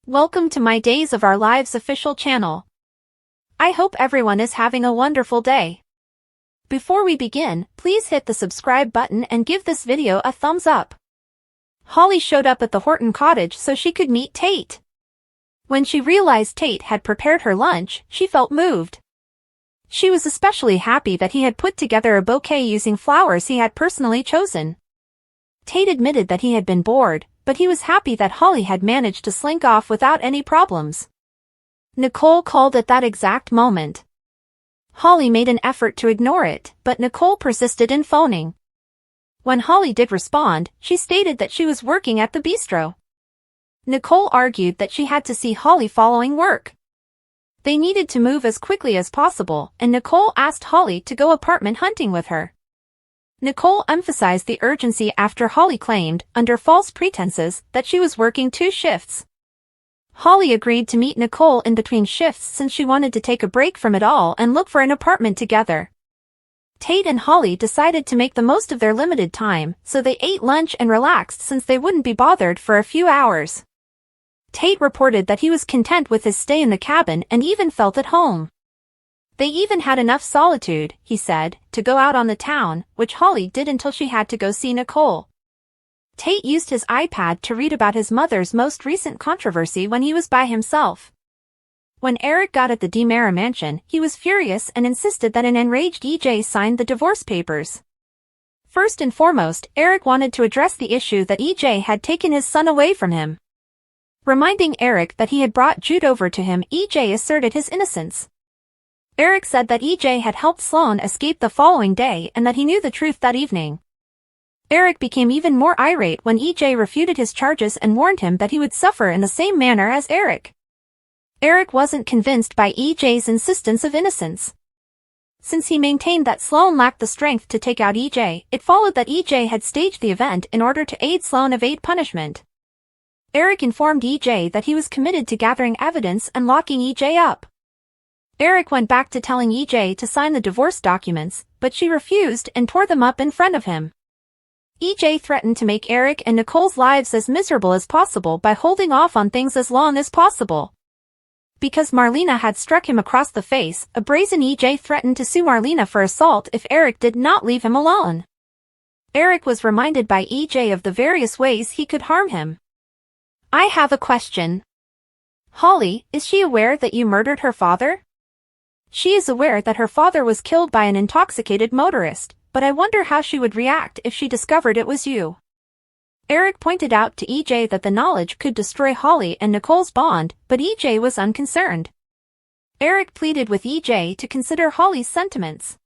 Welcome to my Days of Our Lives official channel. I hope everyone is having a wonderful day. Before we begin, please hit the subscribe button and give this video a thumbs up. Holly showed up at the Horton cottage so she could meet Tate. When she realized Tate had prepared her lunch, she felt moved. She was especially happy that he had put together a bouquet using flowers he had personally chosen. Tate admitted that he had been bored, but he was happy that Holly had managed to slink off without any problems. Nicole called at that exact moment. Holly made an effort to ignore it, but Nicole persisted in phoning. When Holly did respond, she stated that she was working at the bistro. Nicole argued that she had to see Holly following work. They needed to move as quickly as possible, and Nicole asked Holly to go apartment hunting with her. Nicole emphasized the urgency after Holly claimed, under false pretenses, that she was working 2 shifts. Holly agreed to meet Nicole in between shifts since she wanted to take a break from it all and look for an apartment together. Tate and Holly decided to make the most of their limited time, so they ate lunch and relaxed since they wouldn't be bothered for a few hours. Tate reported that he was content with his stay in the cabin and even felt at home. They even had enough solitude, he said, to go out on the town, which Holly did until she had to go see Nicole. Tate used his iPad to read about his mother's most recent controversy when he was by himself. When Eric got at the DeMera mansion, he was furious and insisted that an enraged EJ signed the divorce papers. First and foremost, Eric wanted to address the issue that EJ had taken his son away from him. Reminding Eric that he had brought Jude over to him, EJ asserted his innocence. Eric said that EJ had helped Sloan escape the following day and that he knew the truth that evening. Eric became even more irate when EJ refuted his charges and warned him that he would suffer in the same manner as Eric. Eric wasn't convinced by EJ's insistence of innocence. Since he maintained that Sloan lacked the strength to take out EJ, it followed that EJ had staged the event in order to aid Sloan evade punishment. Eric informed EJ that he was committed to gathering evidence and locking EJ up. Eric went back to telling EJ to sign the divorce documents, but she refused and tore them up in front of him. EJ threatened to make Eric and Nicole's lives as miserable as possible by holding off on things as long as possible. Because Marlena had struck him across the face, a brazen EJ threatened to sue Marlena for assault if Eric did not leave him alone. Eric was reminded by EJ of the various ways he could harm him. I have a question. Holly, is she aware that you murdered her father? She is aware that her father was killed by an intoxicated motorist, but I wonder how she would react if she discovered it was you. Eric pointed out to EJ that the knowledge could destroy Holly and Nicole's bond, but EJ was unconcerned. Eric pleaded with EJ to consider Holly's sentiments.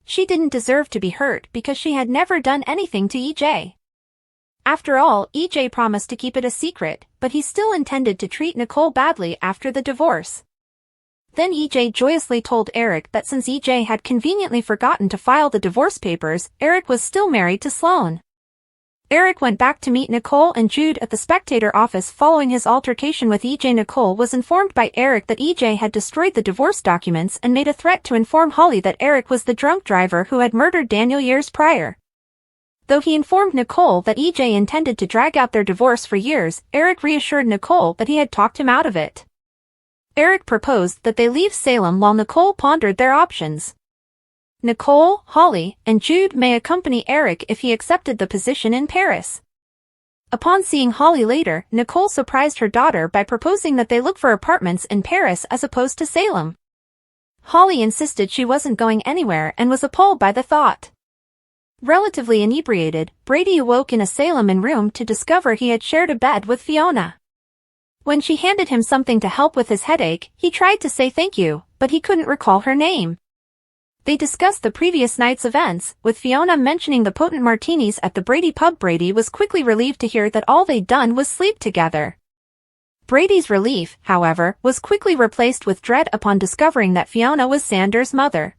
She didn't deserve to be hurt because she had never done anything to EJ. After all, EJ promised to keep it a secret, but he still intended to treat Nicole badly after the divorce. Then EJ joyously told Eric that since EJ had conveniently forgotten to file the divorce papers, Eric was still married to Sloan. Eric went back to meet Nicole and Jude at the spectator office following his altercation with EJ. Nicole was informed by Eric that EJ had destroyed the divorce documents and made a threat to inform Holly that Eric was the drunk driver who had murdered Daniel years prior. Though he informed Nicole that EJ intended to drag out their divorce for years, Eric reassured Nicole that he had talked him out of it. Eric proposed that they leave Salem while Nicole pondered their options. Nicole, Holly, and Jude may accompany Eric if he accepted the position in Paris. Upon seeing Holly later, Nicole surprised her daughter by proposing that they look for apartments in Paris as opposed to Salem. Holly insisted she wasn't going anywhere and was appalled by the thought. Relatively inebriated, Brady awoke in a Salem Inn room to discover he had shared a bed with Fiona. When she handed him something to help with his headache, he tried to say thank you, but he couldn't recall her name. They discussed the previous night's events, with Fiona mentioning the potent martinis at the Brady pub. Brady was quickly relieved to hear that all they'd done was sleep together. Brady's relief, however, was quickly replaced with dread upon discovering that Fiona was Xander's mother.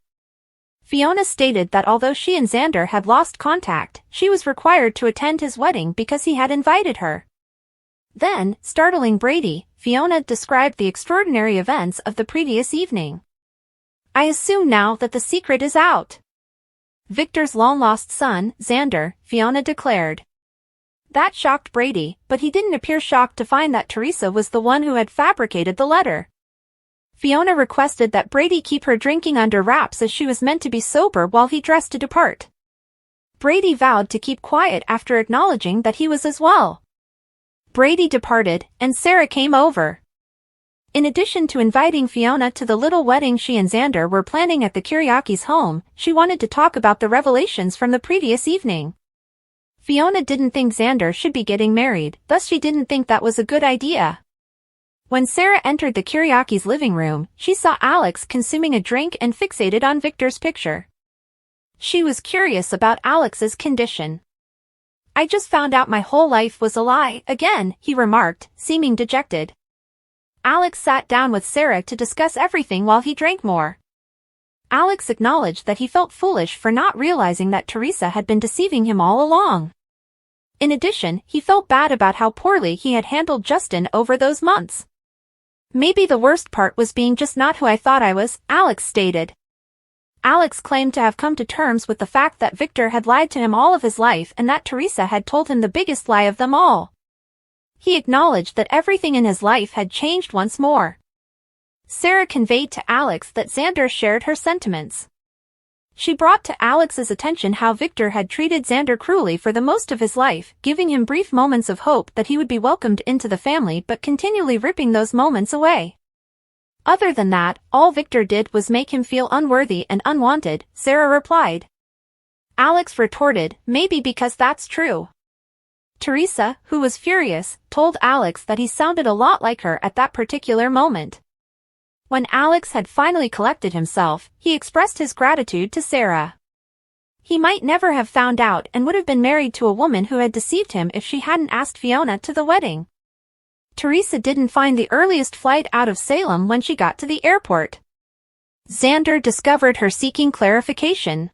Fiona stated that although she and Xander had lost contact, she was required to attend his wedding because he had invited her. Then, startling Brady, Fiona described the extraordinary events of the previous evening. I assume now that the secret is out. Victor's long-lost son, Xander, Fiona declared. That shocked Brady, but he didn't appear shocked to find that Teresa was the one who had fabricated the letter. Fiona requested that Brady keep her drinking under wraps as she was meant to be sober while he dressed to depart. Brady vowed to keep quiet after acknowledging that he was as well. Brady departed, and Sarah came over. In addition to inviting Fiona to the little wedding she and Xander were planning at the Kiriakis' home, she wanted to talk about the revelations from the previous evening. Fiona didn't think Xander should be getting married, thus she didn't think that was a good idea. When Sarah entered the Kiriakis' living room, she saw Alex consuming a drink and fixated on Victor's picture. She was curious about Alex's condition. "I just found out my whole life was a lie again," he remarked, seeming dejected. Alex sat down with Sarah to discuss everything while he drank more. Alex acknowledged that he felt foolish for not realizing that Teresa had been deceiving him all along. In addition, he felt bad about how poorly he had handled Justin over those months. "Maybe the worst part was being just not who I thought I was," Alex stated. Alex claimed to have come to terms with the fact that Victor had lied to him all of his life and that Teresa had told him the biggest lie of them all. He acknowledged that everything in his life had changed once more. Sarah conveyed to Alex that Xander shared her sentiments. She brought to Alex's attention how Victor had treated Xander cruelly for the most of his life, giving him brief moments of hope that he would be welcomed into the family but continually ripping those moments away. Other than that, all Victor did was make him feel unworthy and unwanted, Sarah replied. Alex retorted, "Maybe because that's true." Teresa, who was furious, told Alex that he sounded a lot like her at that particular moment. When Alex had finally collected himself, he expressed his gratitude to Sarah. He might never have found out and would have been married to a woman who had deceived him if she hadn't asked Fiona to the wedding. Teresa didn't find the earliest flight out of Salem when she got to the airport. Xander discovered her seeking clarification.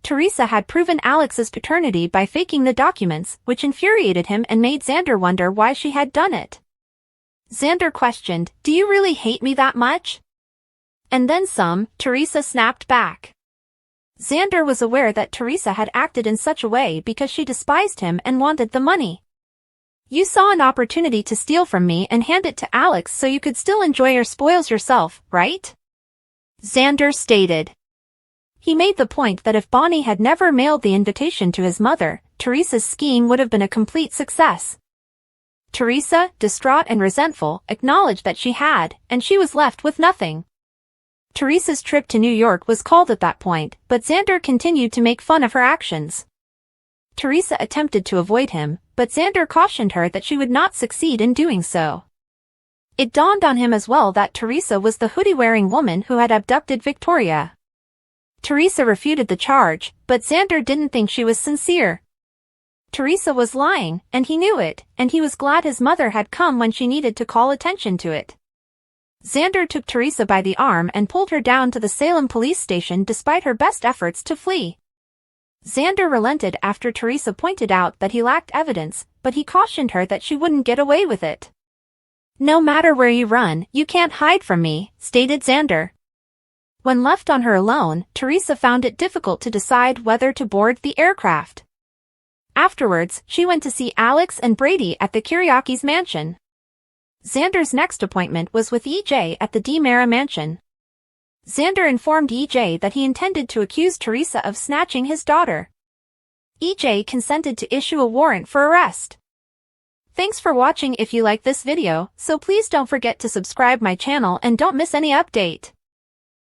Teresa had proven Alex's paternity by faking the documents, which infuriated him and made Xander wonder why she had done it. Xander questioned, "Do you really hate me that much?" "And then some," Teresa snapped back. Xander was aware that Teresa had acted in such a way because she despised him and wanted the money. "You saw an opportunity to steal from me and hand it to Alex so you could still enjoy your spoils yourself, right?" Xander stated. He made the point that if Bonnie had never mailed the invitation to his mother, Teresa's scheme would have been a complete success. Teresa, distraught and resentful, acknowledged that she had, and she was left with nothing. Teresa's trip to New York was called at that point, but Xander continued to make fun of her actions. Teresa attempted to avoid him, but Xander cautioned her that she would not succeed in doing so. It dawned on him as well that Teresa was the hoodie-wearing woman who had abducted Victoria. Teresa refuted the charge, but Xander didn't think she was sincere. Teresa was lying, and he knew it, and he was glad his mother had come when she needed to call attention to it. Xander took Teresa by the arm and pulled her down to the Salem police station despite her best efforts to flee. Xander relented after Teresa pointed out that he lacked evidence, but he cautioned her that she wouldn't get away with it. "No matter where you run, you can't hide from me," stated Xander. When left on her alone, Teresa found it difficult to decide whether to board the aircraft. Afterwards, she went to see Alex and Brady at the Kiriakis' mansion. Xander's next appointment was with EJ at the DiMera mansion. Xander informed EJ that he intended to accuse Teresa of snatching his daughter. EJ consented to issue a warrant for arrest. Thanks for watching. If you like this video, so please don't forget to subscribe my channel and don't miss any update.